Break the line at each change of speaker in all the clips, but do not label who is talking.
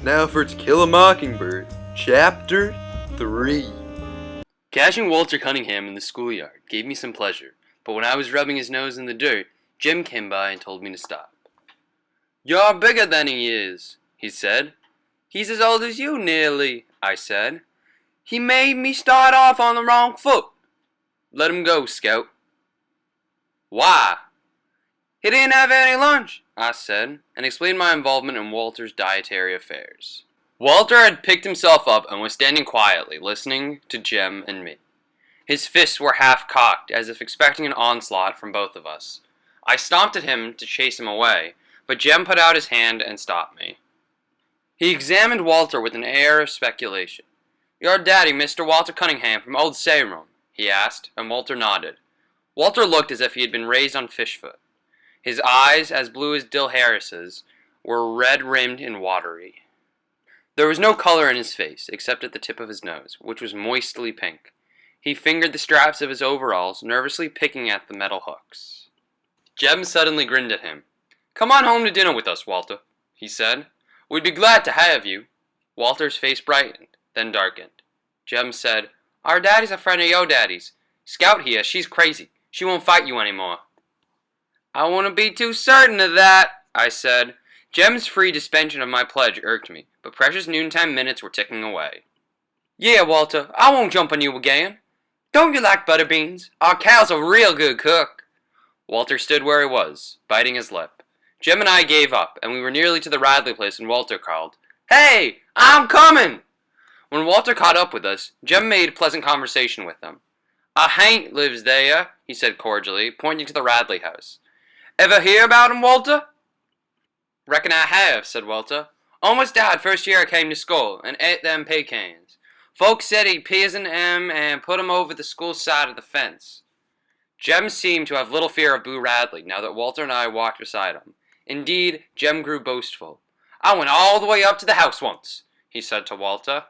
Now for To Kill a Mockingbird, Chapter 3.
Catching Walter Cunningham in the schoolyard gave me some pleasure, but when I was rubbing his nose in the dirt, Jim came by and told me to stop. "You're bigger than he is," he said. "He's as old as you, nearly," I said. "He made me start off on the wrong foot." "Let him go, Scout." "Why?" "He didn't have any lunch," I said, and explained my involvement in Walter's dietary affairs. Walter had picked himself up and was standing quietly, listening to Jem and me. His fists were half cocked, as if expecting an onslaught from both of us. I stomped at him to chase him away, but Jem put out his hand and stopped me. He examined Walter with an air of speculation. "Your daddy, Mr. Walter Cunningham, from Old Sarum?" he asked, and Walter nodded. Walter looked as if he had been raised on fish-foot. His eyes, as blue as Dill Harris's, were red-rimmed and watery. There was no color in his face, except at the tip of his nose, which was moistly pink. He fingered the straps of his overalls, nervously picking at the metal hooks. Jem suddenly grinned at him. "Come on home to dinner with us, Walter," he said. "We'd be glad to have you." Walter's face brightened, then darkened. Jem said, "Our daddy's a friend of your daddy's. Scout here, she's crazy. She won't fight you anymore." "I wouldn't be too certain of that," I said. Jem's free suspension of my pledge irked me, but precious noontime minutes were ticking away. "Yeah, Walter, I won't jump on you again. Don't you like butter beans? Our Cal's a real good cook." Walter stood where he was, biting his lip. Jem and I gave up, and we were nearly to the Radley place when Walter called, "Hey, I'm coming!" When Walter caught up with us, Jem made pleasant conversation with him. "A Hank lives there," he said cordially, pointing to the Radley house. "Ever hear about him, Walter?" "Reckon I have," said Walter. "Almost died first year I came to school, and ate them pecans. Folks said he'd poisoned 'em and put 'em over the school side of the fence." Jem seemed to have little fear of Boo Radley, now that Walter and I walked beside him. Indeed, Jem grew boastful. "I went all the way up to the house once," he said to Walter.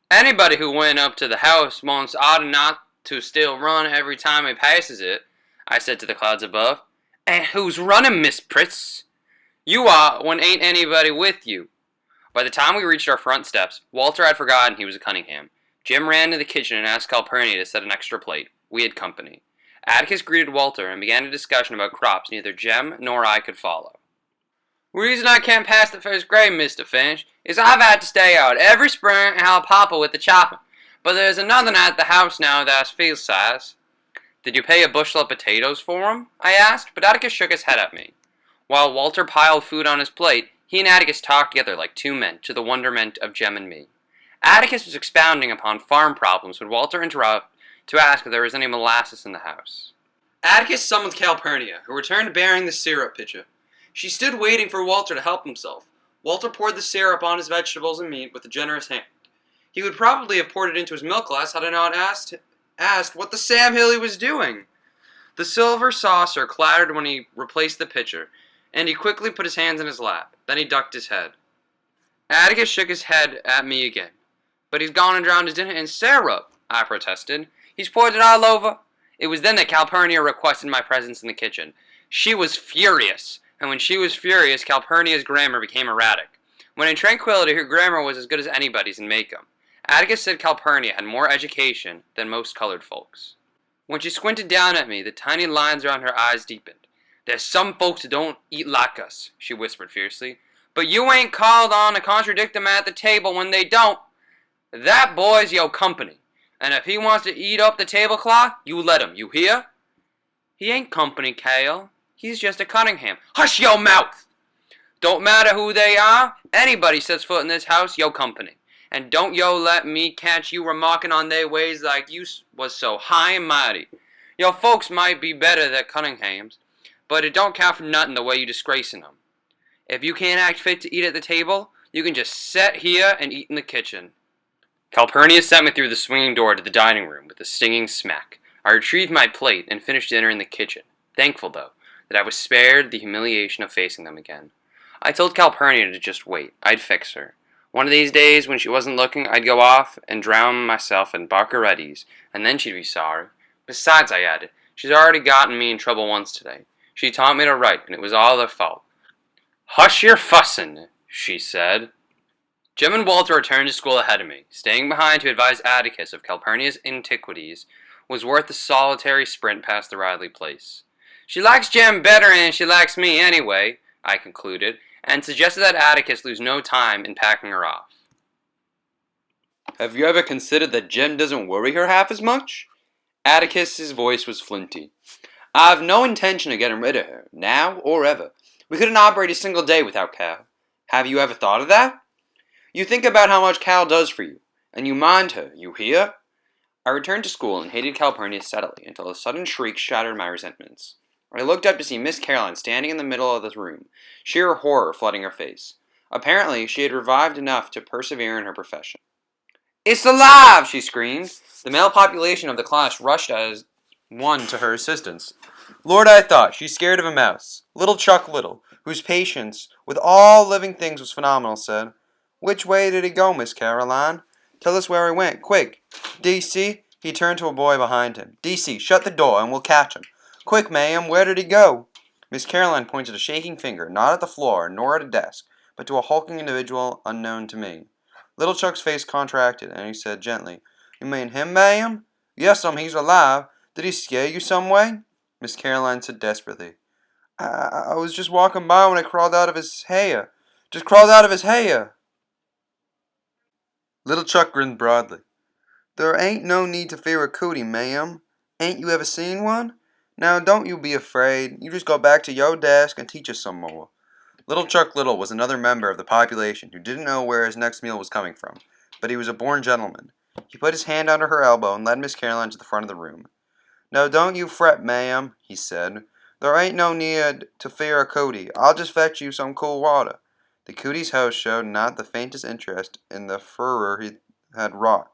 "Anybody who went up to the house once ought not to still run every time he passes it," I said to the clouds above. "And who's running, Miss Pritz?" "You are, when ain't anybody with you." By the time we reached our front steps, Walter had forgotten he was a Cunningham. Jim ran to the kitchen and asked Calpurnia to set an extra plate. We had company. Atticus greeted Walter and began a discussion about crops neither Jem nor I could follow. "Reason I can't pass the first grade, Mr. Finch, is I've had to stay out every spring and help Papa with the chopping. But there's another at the house now that's field size." "Did you pay a bushel of potatoes for 'em?" I asked, but Atticus shook his head at me. While Walter piled food on his plate, he and Atticus talked together like two men, to the wonderment of Jem and me. Atticus was expounding upon farm problems when Walter interrupted to ask if there was any molasses in the house. Atticus summoned Calpurnia, who returned bearing the syrup pitcher. She stood waiting for Walter to help himself. Walter poured the syrup on his vegetables and meat with a generous hand. He would probably have poured it into his milk glass had I not asked what the Sam Hill he was doing. The silver saucer clattered when he replaced the pitcher, and he quickly put his hands in his lap. Then he ducked his head. Atticus shook his head at me again. "But he's gone and drowned his dinner in syrup," I protested. "He's poured it all over." It was then that Calpurnia requested my presence in the kitchen. She was furious, and when she was furious, Calpurnia's grammar became erratic. When in tranquility, her grammar was as good as anybody's in Macomb. Atticus said Calpurnia had more education than most colored folks. When she squinted down at me, the tiny lines around her eyes deepened. "There's some folks that don't eat like us," she whispered fiercely. "But you ain't called on to contradict them at the table when they don't. That boy's your company, and if he wants to eat up the tablecloth, you let him, you hear?" "He ain't company, Cale. He's just a Cunningham." "Hush your mouth! Don't matter who they are. Anybody sets foot in this house, yo company. And don't yo let me catch you remarking on their ways like you was so high and mighty. Your folks might be better than Cunninghams, but it don't count for nothing the way you disgracing them. If you can't act fit to eat at the table, you can just set here and eat in the kitchen." Calpurnia sent me through the swinging door to the dining room with a stinging smack. I retrieved my plate and finished dinner in the kitchen, thankful, though, that I was spared the humiliation of facing them again. I told Calpurnia to just wait. I'd fix her. One of these days, when she wasn't looking, I'd go off and drown myself in Barcarettis, and then she'd be sorry. Besides, I added, she's already gotten me in trouble once today. She taught me to write, and it was all her fault. "Hush your fussin'," she said. Jim and Walter returned to school ahead of me. Staying behind to advise Atticus of Calpurnia's antiquities was worth the solitary sprint past the Riley place. She likes Jem better than she likes me anyway, I concluded, and suggested that Atticus lose no time in packing her off.
Have you ever considered that Jem doesn't worry her half as much? Atticus's voice was flinty. I've no intention of getting rid of her, now or ever. We couldn't operate a single day without Cal. Have you ever thought of that? You think about how much Cal does for you, and you mind her, you hear? I returned to school and hated Calpurnia steadily until a sudden shriek shattered my resentments. I looked up to see Miss Caroline standing in the middle of the room, sheer horror flooding her face. Apparently, she had revived enough to persevere in her profession. It's alive! She screamed. The male population of the class rushed as one to her assistance. Lord, I thought, she's scared of a mouse. Little Chuck Little, whose patience with all living things was phenomenal, said, Which way did he go, Miss Caroline? Tell us where he went, quick. DC, he turned to a boy behind him. DC, shut the door and we'll catch him. Quick, ma'am, where did he go? Miss Caroline pointed a shaking finger, not at the floor, nor at a desk, but to a hulking individual unknown to me. Little Chuck's face contracted, and he said gently, You mean him, ma'am? Yes'm, he's alive. Did he scare you some way? Miss Caroline said desperately, I was just walking by when I crawled out of his hair. Just crawled out of his hair. Little Chuck grinned broadly. There ain't no need to fear a cootie, ma'am. Ain't you ever seen one? Now don't you be afraid. You just go back to your desk and teach us some more. Little Chuck Little was another member of the population who didn't know where his next meal was coming from, but he was a born gentleman. He put his hand under her elbow and led Miss Caroline to the front of the room. Now don't you fret, ma'am, he said. There ain't no need to fear a cootie. I'll just fetch you some cool water. The cootie's host showed not the faintest interest in the furor he had wrought.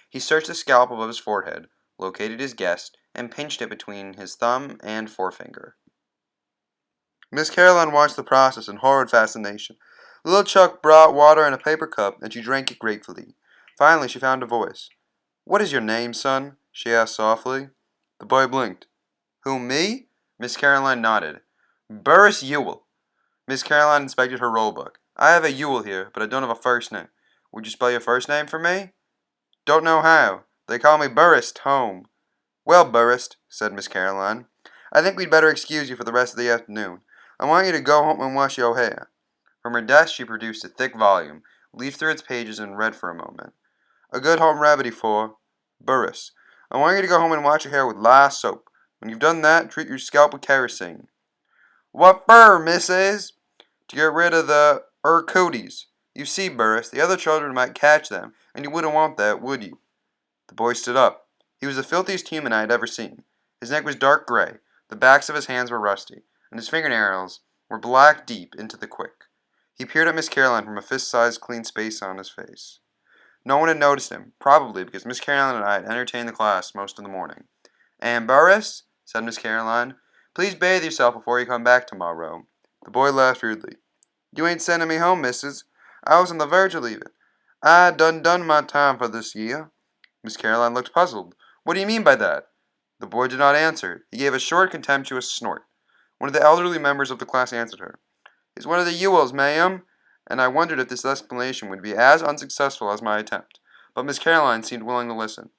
He searched the scalp above his forehead, located his guest, and pinched it between his thumb and forefinger. Miss Caroline watched the process in horrid fascination. Little Chuck brought water in a paper cup, and she drank it gratefully. Finally, she found a voice. What is your name, son? She asked softly. The boy blinked. Who, me? Miss Caroline nodded. Burris Ewell. Miss Caroline inspected her roll book. I have a Ewell here, but I don't have a first name. Would you spell your first name for me? Don't know how. They call me Burris home. Well, Burris, said Miss Caroline, I think we'd better excuse you for the rest of the afternoon. I want you to go home and wash your hair. From her desk she produced a thick volume, leafed through its pages, and read for a moment. A good home remedy for Burris. I want you to go home and wash your hair with lye soap. When you've done that, treat your scalp with kerosene. What for, missus? To get rid of the cooties. You see, Burris, the other children might catch them, and you wouldn't want that, would you? The boy stood up. He was the filthiest human I had ever seen. His neck was dark gray, the backs of his hands were rusty, and his fingernails were black deep into the quick. He peered at Miss Caroline from a fist-sized clean space on his face. No one had noticed him, probably because Miss Caroline and I had entertained the class most of the morning. And Burris, said Miss Caroline, please bathe yourself before you come back tomorrow. The boy laughed rudely. You ain't sending me home, missus. I was on the verge of leaving. I done my time for this year. Miss Caroline looked puzzled. What do you mean by that? The boy did not answer. He gave a short, contemptuous snort. One of the elderly members of the class answered her. He's one of the Ewells, ma'am. And I wondered if this explanation would be as unsuccessful as my attempt. But Miss Caroline seemed willing to listen.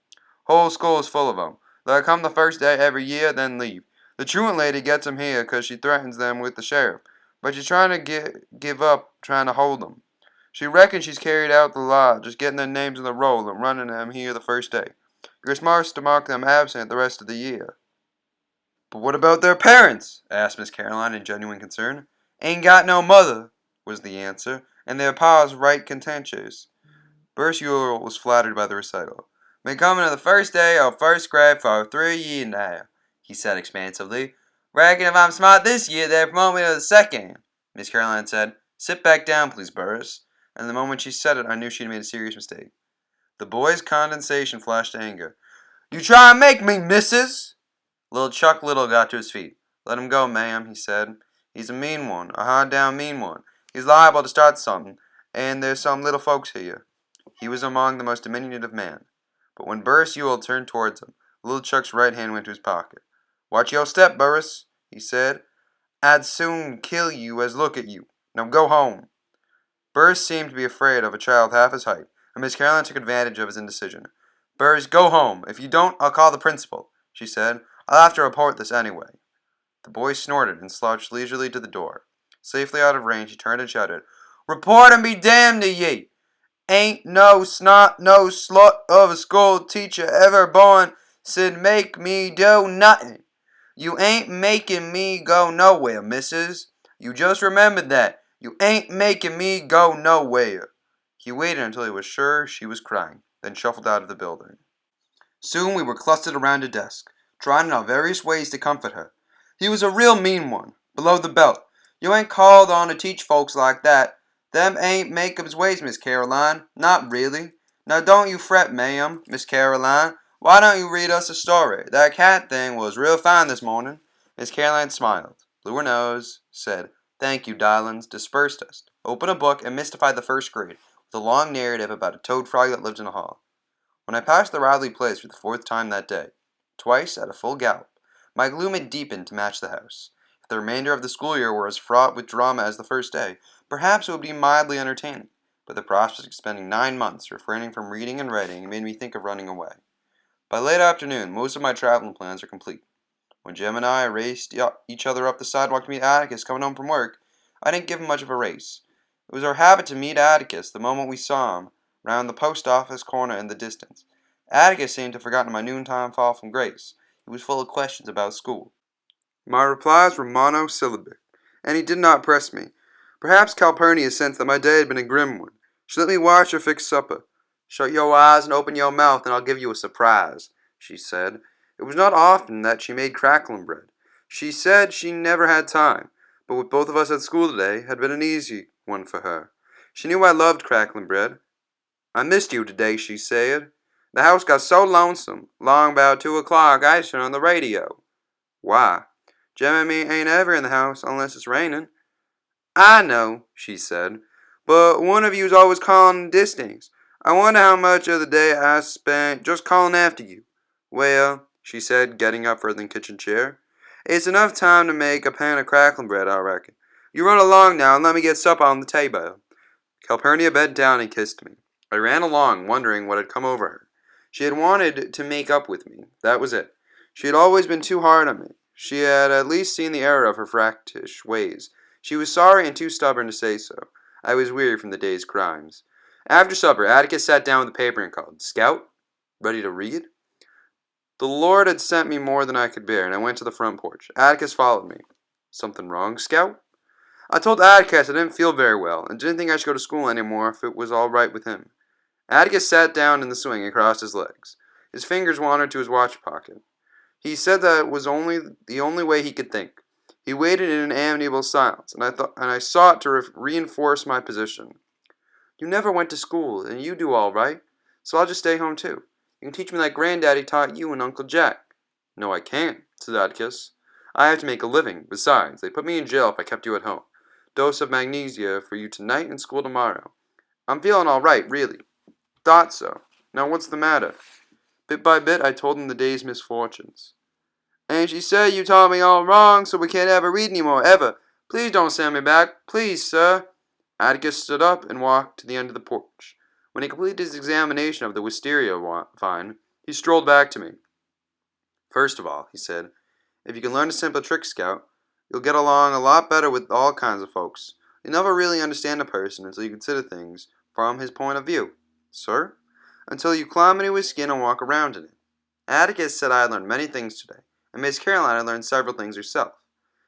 Whole school is full of 'em. They'll come the first day every year, then leave. The truant lady gets 'em here 'cause she threatens them with the sheriff. But she's trying to give up trying to hold 'em. She reckons she's carried out the law, just getting their names in the roll and running 'em here the first day. You're smart to mark them absent the rest of the year. But what about their parents? Asked Miss Caroline in genuine concern. Ain't got no mother, was the answer, and their pa's right contentious. Burris Ewell was flattered by the recital. Been coming to the first day of first grade for 3 years now, he said expansively. Reckon if I'm smart this year, they'll promote me to the second. Miss Caroline said, Sit back down, please, Burris. And the moment she said it, I knew she'd made a serious mistake. The boy's condensation flashed to anger. You try and make me, missus! Little Chuck Little got to his feet. Let him go, ma'am, he said. He's a mean one, a hard-down mean one. He's liable to start something, and there's some little folks here. He was among the most diminutive men. But when Burris Ewell turned towards him, little Chuck's right hand went to his pocket. Watch your step, Burris, he said. I'd soon kill you as look at you. Now go home. Burrs seemed to be afraid of a child half his height, and Miss Caroline took advantage of his indecision. Burrs, go home. If you don't, I'll call the principal, she said. I'll have to report this anyway. The boy snorted and slouched leisurely to the door. Safely out of range, he turned and shouted, Report and be damned to ye! Ain't no snot, no slut of a school teacher ever born said make me do nothing. You ain't making me go nowhere, missus. You just remember that. You ain't making me go nowhere. He waited until he was sure she was crying, then shuffled out of the building. Soon we were clustered around a desk, trying in our various ways to comfort her. He was a real mean one, below the belt. You ain't called on to teach folks like that. Them ain't Macob's ways, Miss Caroline. Not really. Now don't you fret, ma'am, Miss Caroline. Why don't you read us a story? That cat thing was real fine this morning. Miss Caroline smiled, blew her nose, said, Thank you, darlings, dispersed us, opened a book, and mystified the first grade with a long narrative about a toad frog that lived in a hall. When I passed the Riley place for the fourth time that day, twice at a full gallop, my gloom had deepened to match the house. If the remainder of the school year were as fraught with drama as the first day, perhaps it would be mildly entertaining, but the prospect of spending 9 months refraining from reading and writing made me think of running away. By late afternoon, most of my traveling plans are complete. When Jim and I raced each other up the sidewalk to meet Atticus coming home from work, I didn't give him much of a race. It was our habit to meet Atticus the moment we saw him, round the post office corner in the distance. Atticus seemed to have forgotten my noontime fall from grace. He was full of questions about school. My replies were monosyllabic, and he did not press me. Perhaps Calpurnia sensed that my day had been a grim one. She let me watch her fix supper. Shut your eyes and open your mouth, and I'll give you a surprise, she said. It was not often that she made crackling bread. She said she never had time, but with both of us at school today had been an easy one for her. She knew I loved crackling bread. I missed you today, she said. The house got so lonesome. Long about 2 o'clock, I turned on the radio. Why? Jem and me ain't ever in the house unless it's raining. I know, she said, but one of you's always calling distance. I wonder how much of the day I spent just calling after you. Well, she said, getting up from the kitchen chair, it's enough time to make a pan of crackling bread, I reckon. You run along now and let me get supper on the table. Calpurnia bent down and kissed me. I ran along, wondering what had come over her. She had wanted to make up with me. That was it. She had always been too hard on me. She had at least seen the error of her fractious ways. She was sorry and too stubborn to say so. I was weary from the day's crimes. After supper, Atticus sat down with the paper and called, Scout, ready to read? The Lord had sent me more than I could bear, and I went to the front porch. Atticus followed me. Something wrong, Scout? I told Atticus I didn't feel very well, and didn't think I should go to school anymore if it was all right with him. Atticus sat down in the swing and crossed his legs. His fingers wandered to his watch pocket. He said that it was the only way he could think. He waited in an amiable silence, and I sought to reinforce my position. You never went to school, and you do all right, so I'll just stay home too. You can teach me like Granddaddy taught you and Uncle Jack. No, I can't, said Atticus. I have to make a living. Besides, they put me in jail if I kept you at home. Dose of magnesia for you tonight and school tomorrow. I'm feeling all right, really. Thought so. Now what's the matter? Bit by bit, I told him the day's misfortunes. And she said you taught me all wrong, so we can't ever read any more, ever. Please don't send me back. Please, sir. Atticus stood up and walked to the end of the porch. When he completed his examination of the wisteria vine, he strolled back to me. First of all, he said, if you can learn a simple trick, Scout, you'll get along a lot better with all kinds of folks. You'll never really understand a person until you consider things from his point of view. Sir? Until you climb into his skin and walk around in it. Atticus said I had learned many things today, and Miss Caroline had learned several things herself.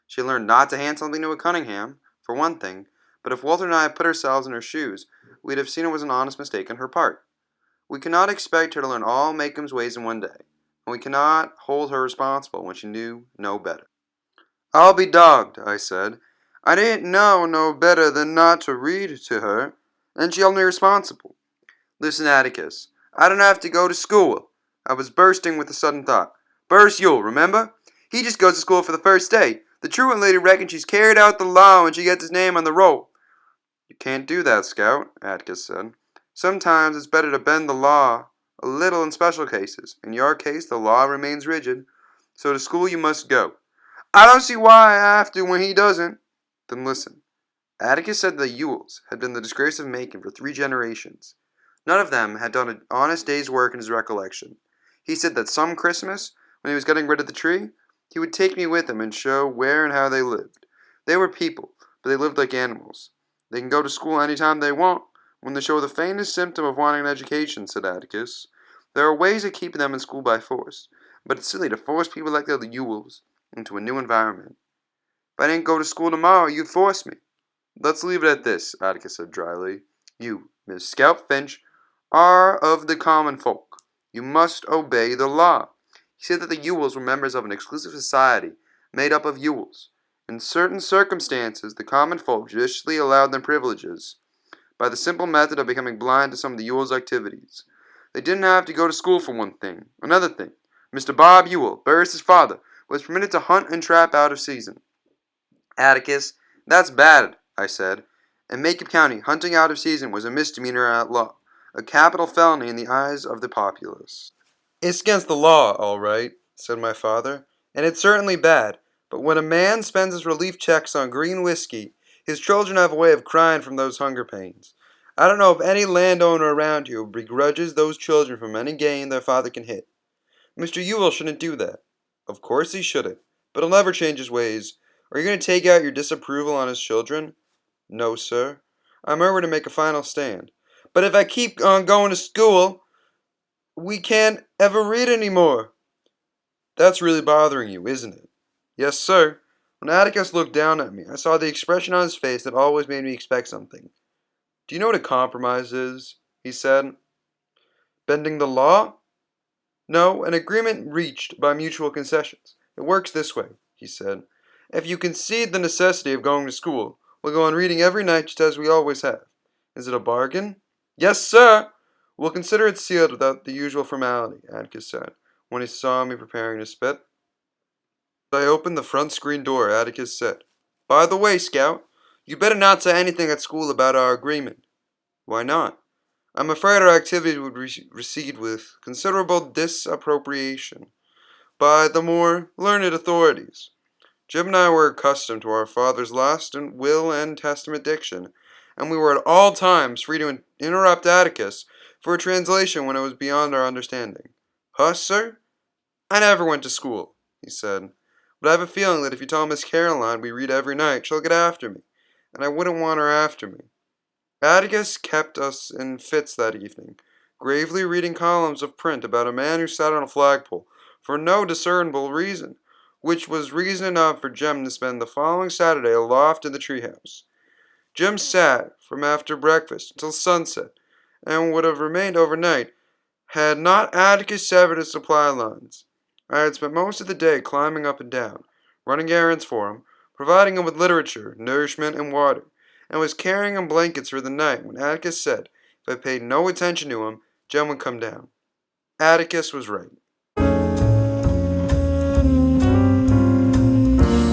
She had learned not to hand something to a Cunningham, for one thing, but if Walter and I had put ourselves in her shoes, we'd have seen it was an honest mistake on her part. We cannot expect her to learn all Macomb's ways in one day, and we cannot hold her responsible when she knew no better. I'll be dogged, I said. I didn't know no better than not to read to her, and she held me responsible. Listen, Atticus, I don't have to go to school. I was bursting with a sudden thought. Burst Yule, remember? He just goes to school for the first day. The truant lady reckons she's carried out the law when she gets his name on the roll. You can't do that, Scout, Atticus said. Sometimes it's better to bend the law a little in special cases. In your case, the law remains rigid. So to school you must go. I don't see why I have to when he doesn't. Then listen. Atticus said the Ewells had been the disgrace of Macon for 3 generations. None of them had done an honest day's work in his recollection. He said that some Christmas, when he was getting rid of the tree, he would take me with him and show where and how they lived. They were people, but they lived like animals. They can go to school any time they want, when they show the faintest symptom of wanting an education, said Atticus. There are ways of keeping them in school by force, but it's silly to force people like the Ewells into a new environment. If I didn't go to school tomorrow, you'd force me. Let's leave it at this, Atticus said dryly. You, Miss Scout Finch, are of the common folk. You must obey the law. He said that the Ewells were members of an exclusive society made up of Ewells. In certain circumstances, the common folk judiciously allowed them privileges by the simple method of becoming blind to some of the Ewells' activities. They didn't have to go to school for one thing. Another thing, Mr. Bob Ewell, Burris's father, was permitted to hunt and trap out of season. Atticus, that's bad, I said. In Macomb County, hunting out of season was a misdemeanor at law, a capital felony in the eyes of the populace. It's against the law, all right, said my father, and it's certainly bad, but when a man spends his relief checks on green whiskey, his children have a way of crying from those hunger pains. I don't know of any landowner around here who begrudges those children from any gain their father can hit. Mr. Ewell shouldn't do that. Of course he shouldn't, but he'll never change his ways. Are you going to take out your disapproval on his children? No, sir. I'm eager to make a final stand. But if I keep on going to school, we can't ever read any more. That's really bothering you, isn't it? Yes, sir. When Atticus looked down at me, I saw the expression on his face that always made me expect something. Do you know what a compromise is? He said. Bending the law? No, an agreement reached by mutual concessions. It works this way, he said. If you concede the necessity of going to school, we'll go on reading every night just as we always have. Is it a bargain? Yes, sir. We'll consider it sealed without the usual formality, Atticus said, when he saw me preparing to spit. As I opened the front screen door, Atticus said, By the way, Scout, you'd better not say anything at school about our agreement. Why not? I'm afraid our activities would recede with considerable disapprobation by the more learned authorities. Jim and I were accustomed to our father's last will and testament diction, and we were at all times free to interrupt Atticus for a translation when it was beyond our understanding. Huh, sir? I never went to school, he said, but I have a feeling that if you tell Miss Caroline we read every night, she'll get after me, and I wouldn't want her after me. Atticus kept us in fits that evening, gravely reading columns of print about a man who sat on a flagpole for no discernible reason, which was reason enough for Jem to spend the following Saturday aloft in the treehouse. Jem sat from after breakfast until sunset, and would have remained overnight had not Atticus severed his supply lines. I had spent most of the day climbing up and down, running errands for him, providing him with literature, nourishment, and water, and was carrying him blankets for the night when Atticus said if I paid no attention to him, Jem would come down. Atticus was right.